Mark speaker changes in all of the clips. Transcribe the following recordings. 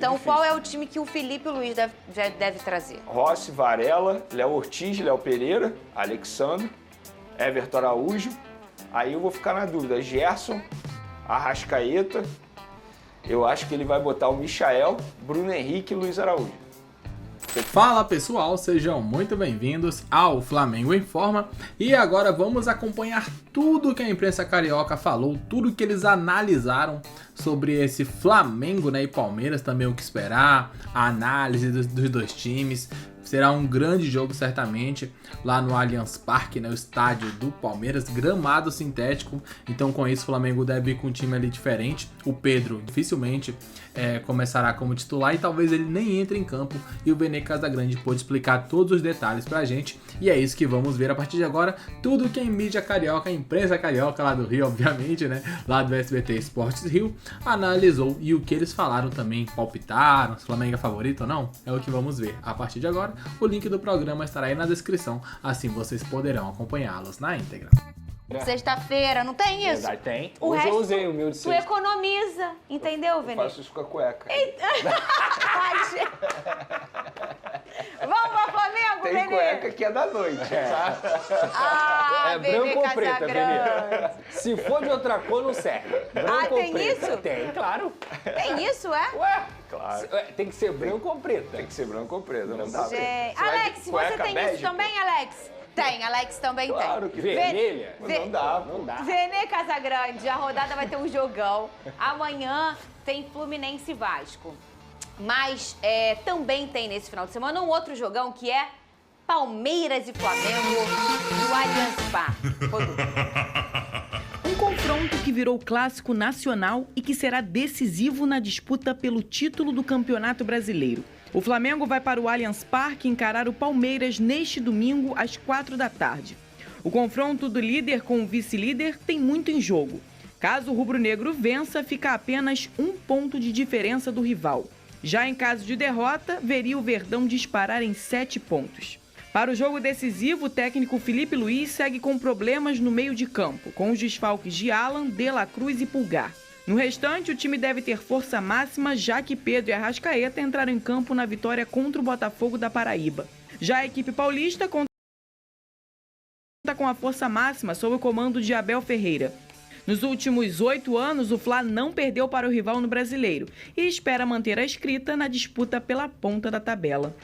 Speaker 1: Então, qual é o time que o Felipe Luiz deve trazer?
Speaker 2: Rossi, Varela, Léo Ortiz, Léo Pereira, Alexandre, Everton Araújo. Aí eu vou ficar na dúvida, Gerson, Arrascaeta. Eu acho que ele vai botar o Michael, Bruno Henrique e Luiz Araújo.
Speaker 3: Fala pessoal, sejam muito bem-vindos ao Flamengo Informa e agora vamos acompanhar tudo que a imprensa carioca falou, tudo que eles analisaram sobre esse Flamengo, né, e Palmeiras, também o que esperar, a análise dos dois times. Será um grande jogo certamente lá no Allianz Parque, né, o estádio do Palmeiras, gramado sintético. Então com isso o Flamengo deve ir com um time ali diferente. O Pedro dificilmente começará como titular e talvez ele nem entre em campo. E o Vene Casagrande pôde explicar todos os detalhes pra gente. E é isso que vamos ver a partir de agora. Tudo que a mídia carioca, a imprensa carioca lá do Rio, obviamente, né, lá do SBT Esportes Rio, analisou e o que eles falaram também, palpitaram, se o Flamengo é favorito ou não, é o que vamos ver a partir de agora. O link do programa estará aí na descrição, assim vocês poderão acompanhá-los na íntegra.
Speaker 1: Sexta-feira, não tem isso?
Speaker 2: Verdade, tem.
Speaker 1: O
Speaker 2: Hoje
Speaker 1: resto,
Speaker 2: eu usei o meu de
Speaker 1: tu
Speaker 2: sexta.
Speaker 1: economiza, entendeu, Vene?
Speaker 2: Faço isso com a cueca.
Speaker 1: Vamos pro Flamengo,
Speaker 2: Tem
Speaker 1: Vene?
Speaker 2: cueca que é da noite, tá?
Speaker 1: Ah,
Speaker 4: É
Speaker 1: Vene
Speaker 4: branco ou preta,
Speaker 1: Casagrande.
Speaker 4: Vene? Se for de outra cor, não serve. Branco
Speaker 1: tem
Speaker 4: ou preta?
Speaker 1: isso?
Speaker 4: Tem, claro.
Speaker 1: Tem isso, é?
Speaker 4: Ué,
Speaker 2: Claro.
Speaker 4: tem que ser branco ou preta?
Speaker 2: Tem que ser branco ou preto, não dá.
Speaker 1: Gente.
Speaker 2: Você vai de
Speaker 1: Alex, você
Speaker 2: cueca
Speaker 1: tem
Speaker 2: bege,
Speaker 1: isso também, Alex? Tem, Alex também
Speaker 2: Claro
Speaker 1: tem.
Speaker 2: que
Speaker 4: Vermelha?
Speaker 2: Não dá,
Speaker 4: Não dá.
Speaker 1: Vene Casagrande, a rodada vai ter um jogão. Amanhã tem Fluminense e Vasco. Mas também tem nesse final de semana um outro jogão que é Palmeiras e Flamengo no Allianz Parque.
Speaker 5: Um confronto que virou clássico nacional e que será decisivo na disputa pelo título do Campeonato Brasileiro. O Flamengo vai para o Allianz Parque encarar o Palmeiras neste domingo às 16h. O confronto do líder com o vice-líder tem muito em jogo. Caso o rubro-negro vença, fica a apenas 1 ponto de diferença do rival. Já em caso de derrota, veria o Verdão disparar em 7 pontos. Para o jogo decisivo, o técnico Felipe Luiz segue com problemas no meio de campo, com os desfalques de Alan, De La Cruz e Pulgar. No restante, o time deve ter força máxima, já que Pedro e Arrascaeta entraram em campo na vitória contra o Botafogo da Paraíba. Já a equipe paulista conta com a força máxima sob o comando de Abel Ferreira. Nos últimos 8 anos, o Fla não perdeu para o rival no Brasileiro e espera manter a escrita na disputa pela ponta da tabela.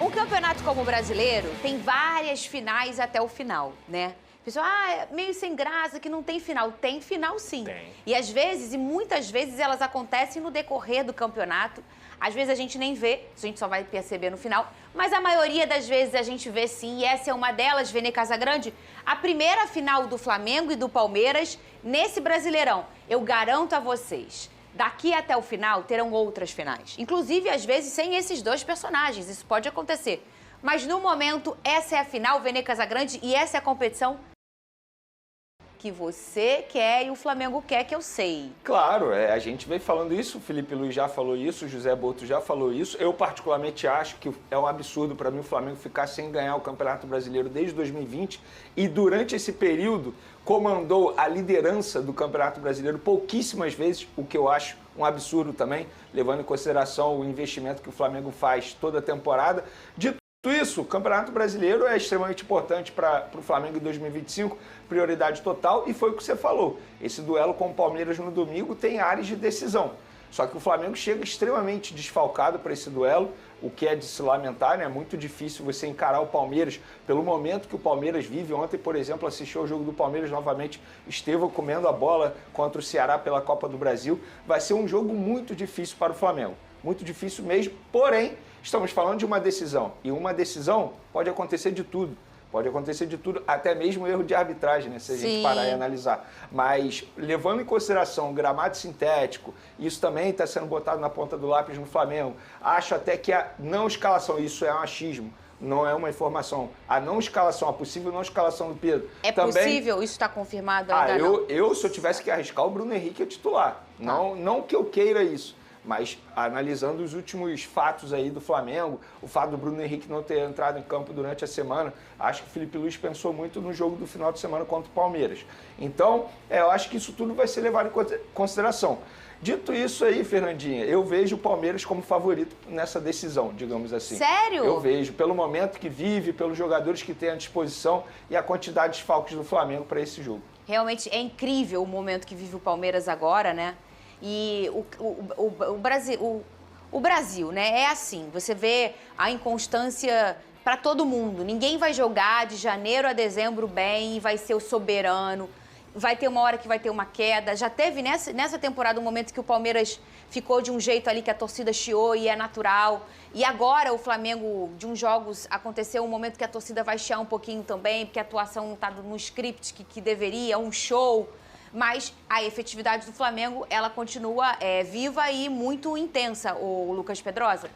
Speaker 1: Um campeonato como o brasileiro tem várias finais até o final, né? Pessoal, é meio sem graça, que não tem final. Tem final, sim.
Speaker 4: Tem.
Speaker 1: E às vezes, e muitas vezes, elas acontecem no decorrer do campeonato. Às vezes a gente nem vê, a gente só vai perceber no final. Mas a maioria das vezes a gente vê sim, e essa é uma delas, Vene Casagrande. A primeira final do Flamengo e do Palmeiras nesse Brasileirão. Eu garanto a vocês, daqui até o final terão outras finais. Inclusive, às vezes, sem esses dois personagens. Isso pode acontecer. Mas no momento, essa é a final, Vene Casagrande, e essa é a competição que você quer e o Flamengo quer, que eu sei.
Speaker 2: Claro, a gente vem falando isso, o Felipe Luiz já falou isso, o José Boto já falou isso. Eu particularmente acho que é um absurdo para mim o Flamengo ficar sem ganhar o Campeonato Brasileiro desde 2020 e durante esse período comandou a liderança do Campeonato Brasileiro pouquíssimas vezes, o que eu acho um absurdo também, levando em consideração o investimento que o Flamengo faz toda a temporada. Dito isso, o Campeonato Brasileiro é extremamente importante para o Flamengo em 2025, prioridade total, e foi o que você falou. Esse duelo com o Palmeiras no domingo tem áreas de decisão. Só que o Flamengo chega extremamente desfalcado para esse duelo, o que é de se lamentar, né? É muito difícil você encarar o Palmeiras pelo momento que o Palmeiras vive. Ontem, por exemplo, assisti ao jogo do Palmeiras novamente, Estevão comendo a bola contra o Ceará pela Copa do Brasil. Vai ser um jogo muito difícil para o Flamengo, muito difícil mesmo, porém, estamos falando de uma decisão, e uma decisão pode acontecer de tudo. Pode acontecer de tudo, até mesmo erro de arbitragem, né? Se a gente parar e analisar. Mas, levando em consideração o gramado sintético, isso também está sendo botado na ponta do lápis no Flamengo. Acho até que a não escalação, isso é um achismo, não é uma informação. A não escalação, a possível não escalação do Pedro.
Speaker 1: É também possível? Isso está confirmado ainda não?
Speaker 2: Se eu tivesse que arriscar, o Bruno Henrique é titular. Não que eu queira isso. Mas analisando os últimos fatos aí do Flamengo, o fato do Bruno Henrique não ter entrado em campo durante a semana, acho que o Felipe Luiz pensou muito no jogo do final de semana contra o Palmeiras. Então, eu acho que isso tudo vai ser levado em consideração. Dito isso aí, Fernandinha, eu vejo o Palmeiras como favorito nessa decisão, digamos assim.
Speaker 1: Sério?
Speaker 2: Eu vejo, pelo momento que vive, pelos jogadores que tem à disposição e a quantidade de desfalques do Flamengo para esse jogo.
Speaker 1: Realmente é incrível o momento que vive o Palmeiras agora, né? E o Brasil, né? É assim, você vê a inconstância para todo mundo. Ninguém vai jogar de janeiro a dezembro bem e vai ser o soberano. Vai ter uma hora que vai ter uma queda. Já teve nessa temporada um momento que o Palmeiras ficou de um jeito ali que a torcida chiou e é natural. E agora o Flamengo, de uns jogos, aconteceu um momento que a torcida vai chiar um pouquinho também, porque a atuação não está no script que deveria, um show. Mas a efetividade do Flamengo, ela continua viva e muito intensa, o Lucas Pedrosa.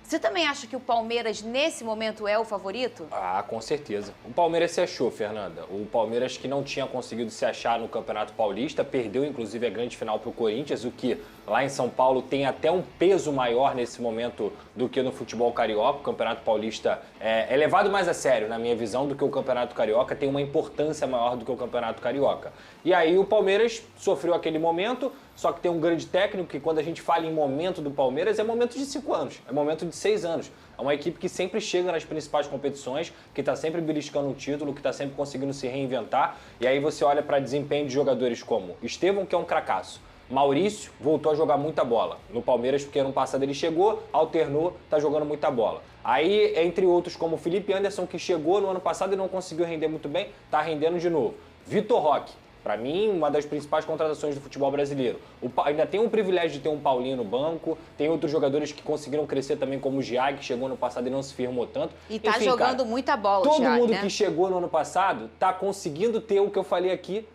Speaker 1: Você também acha que o Palmeiras, nesse momento, é o favorito?
Speaker 4: Ah, com certeza. O Palmeiras se achou, Fernanda. O Palmeiras que não tinha conseguido se achar no Campeonato Paulista, perdeu inclusive a grande final para o Corinthians, o que lá em São Paulo tem até um peso maior nesse momento do que no futebol carioca. O Campeonato Paulista é levado mais a sério, na minha visão, do que o Campeonato Carioca, tem uma importância maior do que o Campeonato Carioca. E aí o Palmeiras sofreu aquele momento, só que tem um grande técnico que quando a gente fala em momento do Palmeiras, é momento de 5 anos, é momento de 6 anos. É uma equipe que sempre chega nas principais competições, que está sempre beliscando o título, que está sempre conseguindo se reinventar. E aí você olha para desempenho de jogadores como Estevão, que é um cracaço. Maurício voltou a jogar muita bola no Palmeiras, porque ano passado ele chegou, alternou, está jogando muita bola. Aí, entre outros, como o Felipe Anderson, que chegou no ano passado e não conseguiu render muito bem, está rendendo de novo. Vitor Roque. Para mim, uma das principais contratações do futebol brasileiro. Ainda tem o privilégio de ter um Paulinho no banco, tem outros jogadores que conseguiram crescer também, como o Giag, que chegou no passado e não se firmou tanto.
Speaker 1: E tá jogando muita bola,
Speaker 4: todo
Speaker 1: Giag,
Speaker 4: mundo
Speaker 1: né?
Speaker 4: que chegou no ano passado tá conseguindo ter o que eu falei aqui,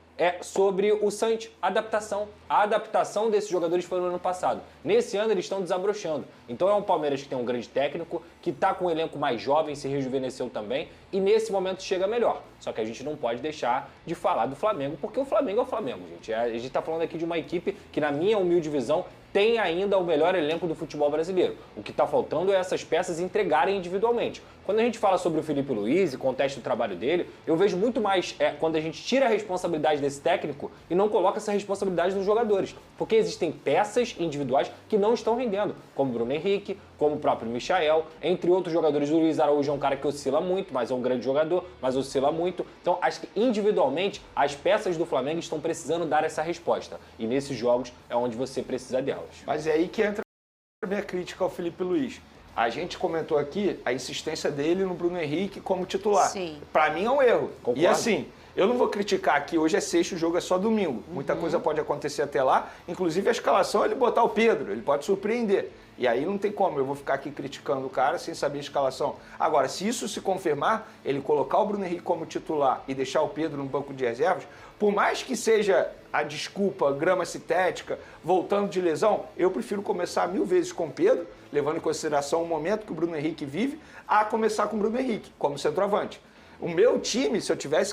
Speaker 4: sobre o Santos, adaptação. A adaptação desses jogadores foi no ano passado. Nesse ano eles estão desabrochando. Então é um Palmeiras que tem um grande técnico, que está com um elenco mais jovem, se rejuvenesceu também, e nesse momento chega melhor. Só que a gente não pode deixar de falar do Flamengo, porque o Flamengo é o Flamengo, gente. A gente está falando aqui de uma equipe que, na minha humilde visão, tem ainda o melhor elenco do futebol brasileiro. O que está faltando é essas peças entregarem individualmente. Quando a gente fala sobre o Felipe Luiz e contesta o trabalho dele, eu vejo muito mais quando a gente tira a responsabilidade desse técnico e não coloca essa responsabilidade nos jogadores. Porque existem peças individuais que não estão rendendo, como o Bruno Henrique, como o próprio Michael, entre outros jogadores. O Luiz Araújo é um cara que oscila muito, mas é um grande jogador, mas oscila muito. Então, acho que individualmente as peças do Flamengo estão precisando dar essa resposta. E nesses jogos é onde você precisa delas.
Speaker 2: Mas é aí que entra a minha crítica ao Felipe Luiz. A gente comentou aqui a insistência dele no Bruno Henrique como titular.
Speaker 1: Sim.
Speaker 2: Para mim é um erro.
Speaker 4: Concordo.
Speaker 2: E assim, eu não vou criticar aqui, hoje é sexta, o jogo é só domingo. Muita coisa pode acontecer até lá, inclusive a escalação ele botar o Pedro, ele pode surpreender. E aí não tem como, eu vou ficar aqui criticando o cara sem saber a escalação. Agora, se isso se confirmar, ele colocar o Bruno Henrique como titular e deixar o Pedro no banco de reservas, por mais que seja a desculpa grama sintética, voltando de lesão, eu prefiro começar 1000 vezes com o Pedro, levando em consideração o momento que o Bruno Henrique vive, a começar com o Bruno Henrique, como centroavante. O meu time, se eu tivesse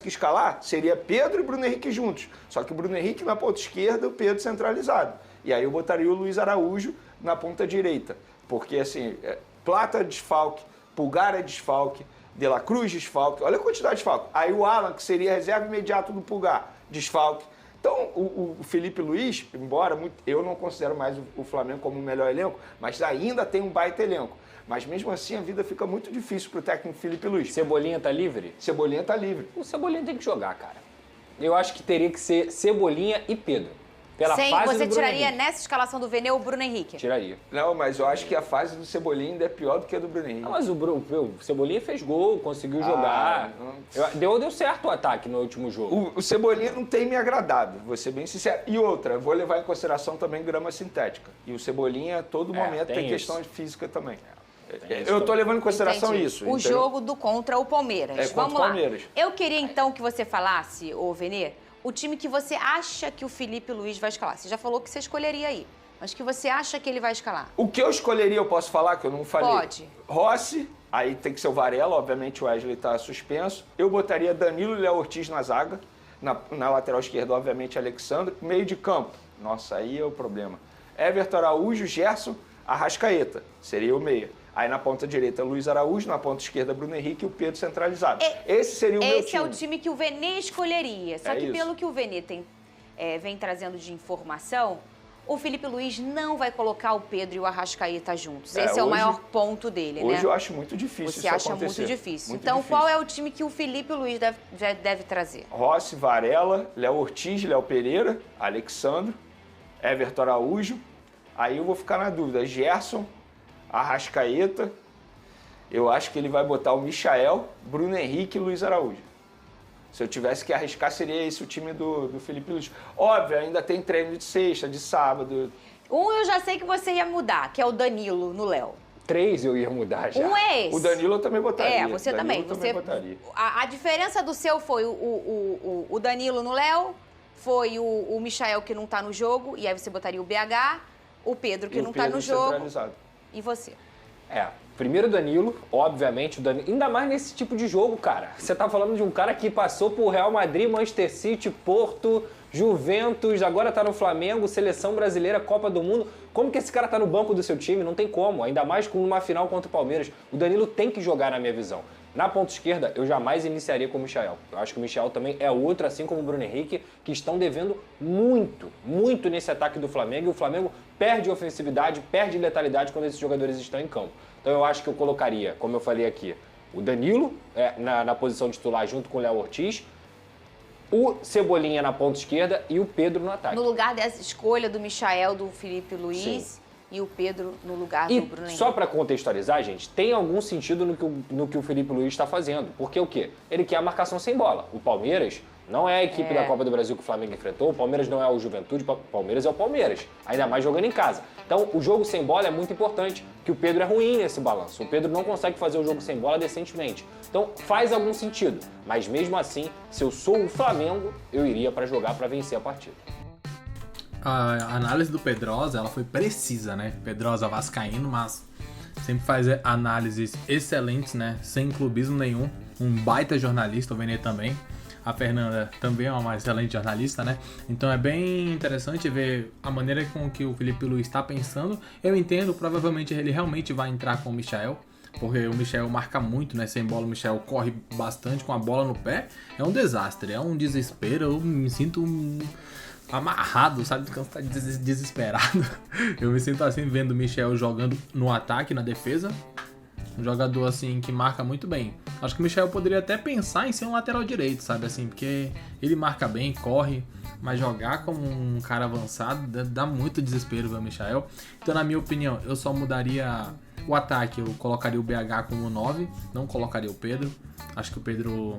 Speaker 2: que escalar, seria Pedro e Bruno Henrique juntos. Só que o Bruno Henrique na ponta esquerda e o Pedro centralizado. E aí eu botaria o Luiz Araújo na ponta direita. Porque, assim, Plata é desfalque, Pulgar é desfalque, De La Cruz desfalque. Olha a quantidade de desfalque. Aí o Alan, que seria reserva imediato do Pulgar, desfalque. Então, o Felipe Luiz, embora eu não considero mais o Flamengo como o melhor elenco, mas ainda tem um baita elenco. Mas mesmo assim a vida fica muito difícil pro técnico Felipe Luiz.
Speaker 4: Cebolinha tá livre?
Speaker 2: Cebolinha tá livre.
Speaker 4: O Cebolinha tem que jogar, cara. Eu acho que teria que ser Cebolinha e Pedro. Pela fase
Speaker 1: Você
Speaker 4: do Bruno
Speaker 1: tiraria
Speaker 4: Henrique.
Speaker 1: nessa escalação do Vene o Bruno Henrique?
Speaker 4: Tiraria.
Speaker 2: Não, mas eu acho que a fase do Cebolinha ainda é pior do que a do Bruno Henrique.
Speaker 4: Não, mas o Cebolinha fez gol, conseguiu jogar. Deu certo o ataque no último jogo.
Speaker 2: O Cebolinha não tem me agradado, vou ser bem sincero. E outra, vou levar em consideração também grama sintética. E o Cebolinha, a todo momento, tem questão de física também. Eu tô levando em consideração
Speaker 1: Entendi.
Speaker 2: isso.
Speaker 1: O jogo do contra o Palmeiras.
Speaker 2: É, contra
Speaker 1: Vamos
Speaker 2: o
Speaker 1: lá.
Speaker 2: Palmeiras.
Speaker 1: Eu queria então que você falasse, ô Vene, o time que você acha que o Felipe Luiz vai escalar. Você já falou que você escolheria aí, mas que você acha que ele vai escalar.
Speaker 2: O que eu escolheria, eu posso falar, que eu não falei?
Speaker 1: Pode.
Speaker 2: Rossi, aí tem que ser o Varela, obviamente o Wesley tá suspenso. Eu botaria Danilo e Léo Ortiz na zaga. Na lateral esquerda, obviamente, Alexandre. Meio de campo, nossa, aí é o problema. Everton Araújo, Gerson, Arrascaeta, seria o meia. Aí na ponta direita, Luiz Araújo, na ponta esquerda, Bruno Henrique e o Pedro centralizado. Esse seria o meu time.
Speaker 1: Esse é o time que o Vene escolheria. Só que
Speaker 2: isso.
Speaker 1: pelo que o Vene tem vem trazendo de informação, o Felipe Luiz não vai colocar o Pedro e o Arrascaeta juntos. Esse é o maior ponto dele, né?
Speaker 2: Hoje eu acho muito difícil
Speaker 1: Você
Speaker 2: isso
Speaker 1: acha
Speaker 2: acontecer.
Speaker 1: muito difícil.
Speaker 2: Muito
Speaker 1: Então,
Speaker 2: difícil.
Speaker 1: qual é o time que o Felipe Luiz deve trazer?
Speaker 2: Rossi, Varela, Léo Ortiz, Léo Pereira, Alexandro, Everton Araújo. Aí eu vou ficar na dúvida. Gerson, Arrascaeta. Eu acho que ele vai botar o Michael, Bruno Henrique e Luiz Araújo. Se eu tivesse que arriscar, seria esse o time do Felipe Luiz. Óbvio, ainda tem treino de sexta, de sábado.
Speaker 1: Eu já sei que você ia mudar, que é o Danilo no Léo.
Speaker 4: 3 eu ia mudar já.
Speaker 1: É esse.
Speaker 2: O Danilo eu também botaria.
Speaker 1: Você
Speaker 2: Danilo
Speaker 1: também.
Speaker 2: eu também botaria.
Speaker 1: A diferença do seu foi o Danilo no Léo, foi o Michael que não tá no jogo, e aí você botaria o BH, o Pedro que não tá no jogo. E você?
Speaker 4: Primeiro o Danilo, obviamente, ainda mais nesse tipo de jogo, cara. Você tá falando de um cara que passou por Real Madrid, Manchester City, Porto, Juventus, agora tá no Flamengo, Seleção Brasileira, Copa do Mundo. Como que esse cara tá no banco do seu time? Não tem como, ainda mais com uma final contra o Palmeiras. O Danilo tem que jogar, na minha visão. Na ponta esquerda, eu jamais iniciaria com o Michael. Eu acho que o Michael também é outro, assim como o Bruno Henrique, que estão devendo muito nesse ataque do Flamengo. E o Flamengo perde ofensividade, perde letalidade quando esses jogadores estão em campo. Então eu acho que eu colocaria, como eu falei aqui, o Danilo na posição titular junto com o Léo Ortiz, o Cebolinha na ponta esquerda e o Pedro no ataque.
Speaker 1: No lugar dessa escolha do Michael, do Felipe Luiz...
Speaker 4: Sim.
Speaker 1: E o Pedro no lugar do Bruno Henrique.
Speaker 4: Só para contextualizar, gente, tem algum sentido no que o Felipe Luiz está fazendo. Porque o quê? Ele quer a marcação sem bola. O Palmeiras não é a equipe da Copa do Brasil que o Flamengo enfrentou, o Palmeiras não é o Juventude, o Palmeiras é o Palmeiras. Ainda mais jogando em casa. Então, o jogo sem bola é muito importante, que o Pedro é ruim nesse balanço. O Pedro não consegue fazer o jogo sem bola decentemente. Então, faz algum sentido. Mas mesmo assim, se eu sou o Flamengo, eu iria para jogar para vencer a partida.
Speaker 3: A análise do Pedrosa, ela foi precisa, né? Pedrosa vascaíno, mas sempre faz análises excelentes, né? Sem clubismo nenhum. Um baita jornalista, o Vene também. A Fernanda também é uma excelente jornalista, né? Então é bem interessante ver a maneira com que o Felipe Luiz está pensando. Eu entendo, provavelmente ele realmente vai entrar com o Michael, porque o Michael marca muito, né? Sem bola, o Michael corre bastante com a bola no pé. É um desastre, é um desespero. Eu me sinto amarrado, sabe? Cansado, desesperado. Eu me sinto assim vendo o Michael jogando no ataque, na defesa. Um jogador assim que marca muito bem. Acho que o Michael poderia até pensar em ser um lateral direito, sabe? Assim, porque ele marca bem, corre, mas jogar como um cara avançado dá muito desespero ver o Michael. Então, na minha opinião, eu só mudaria o ataque. Eu colocaria o BH como 9, não colocaria o Pedro. Acho que o Pedro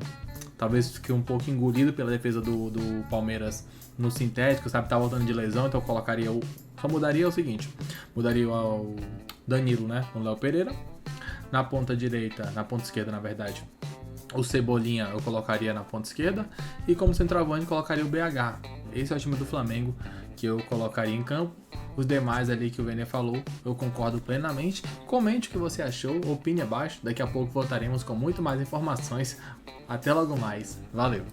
Speaker 3: talvez fique um pouco engolido pela defesa do Palmeiras no sintético, sabe? Tá voltando de lesão, então eu colocaria só mudaria o seguinte: mudaria o Danilo, né? Com o Léo Pereira. Na ponta direita, na ponta esquerda, na verdade, o Cebolinha eu colocaria na ponta esquerda. E como centroavante, colocaria o BH. Esse é o time do Flamengo que eu colocaria em campo. Os demais ali que o Vene falou, eu concordo plenamente. Comente o que você achou, opine abaixo. Daqui a pouco voltaremos com muito mais informações. Até logo mais. Valeu!